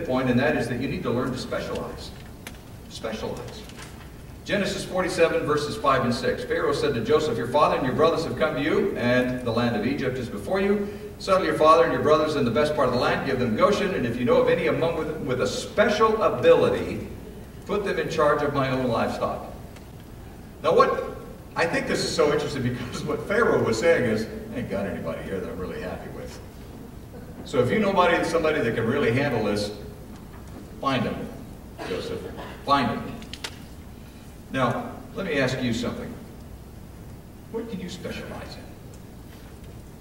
fifth point, and that is that you need to learn to specialize. Specialize. Genesis 47, verses 5 and 6. Pharaoh said to Joseph, your father and your brothers have come to you, and the land of Egypt is before you. Settle your father and your brothers in the best part of the land, give them Goshen, and if you know of any among with a special ability, put them in charge of my own livestock. Now I think this is so interesting because what Pharaoh was saying is, I ain't got anybody here that I'm really happy with. So if you know somebody that can really handle this, find them, Joseph. Find them. Now, let me ask you something. What do you specialize in?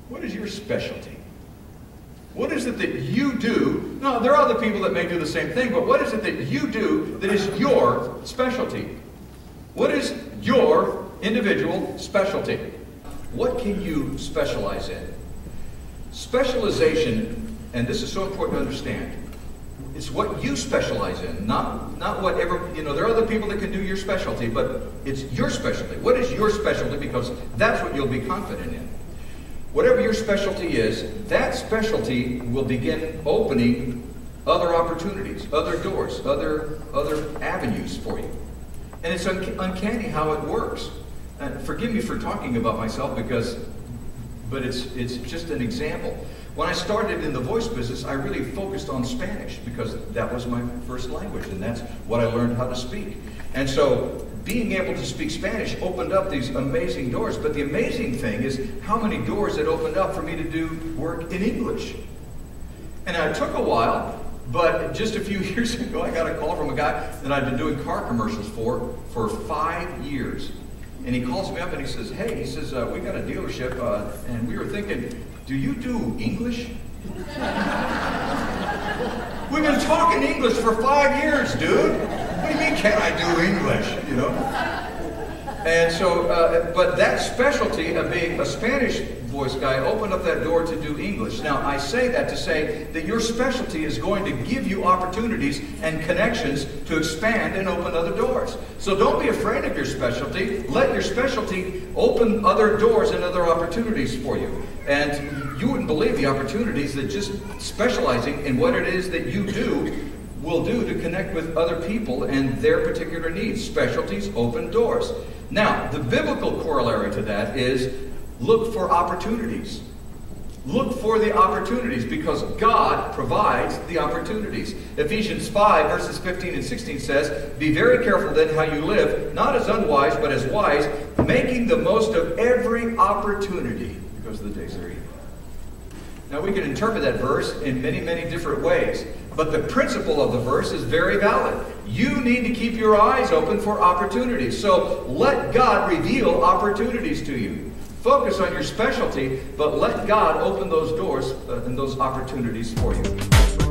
What is your specialty? What is it that you do? No, there are other people that may do the same thing, but what is it that you do that is your specialty? What is your individual specialty? What can you specialize in? Specialization, and this is so important to understand, it's what you specialize in, not whatever, there are other people that can do your specialty, but it's your specialty. What is your specialty? Because that's what you'll be confident in. Whatever your specialty is, that specialty will begin opening other opportunities, other doors, other avenues for you. And it's uncanny how it works. Forgive me for talking about myself but it's just an example. When I started in the voice business, I really focused on Spanish because that was my first language and that's what I learned how to speak. And so being able to speak Spanish opened up these amazing doors. But the amazing thing is how many doors it opened up for me to do work in English. And it took a while, but just a few years ago, I got a call from a guy that I'd been doing car commercials for 5 years. And he calls me up and he says, hey, we got a dealership and we were thinking, do you do English? We've been talking English for 5 years, dude. What do you mean, can't I do English? And so, but that specialty of being a Spanish voice guy opened up that door to do English. Now, I say that to say that your specialty is going to give you opportunities and connections to expand and open other doors. So don't be afraid of your specialty. Let your specialty open other doors and other opportunities for you. And you wouldn't believe the opportunities that just specializing in what it is that you do will do to connect with other people and their particular needs. Specialties open doors. Now, the biblical corollary to that is look for opportunities. Look for the opportunities because God provides the opportunities. Ephesians 5 verses 15 and 16 says, be very careful then how you live, not as unwise but as wise, making the most of every opportunity because the days are evil. Now we can interpret that verse in many, many different ways, but the principle of the verse is very valid. You need to keep your eyes open for opportunities. So let God reveal opportunities to you. Focus on your specialty, but let God open those doors and those opportunities for you.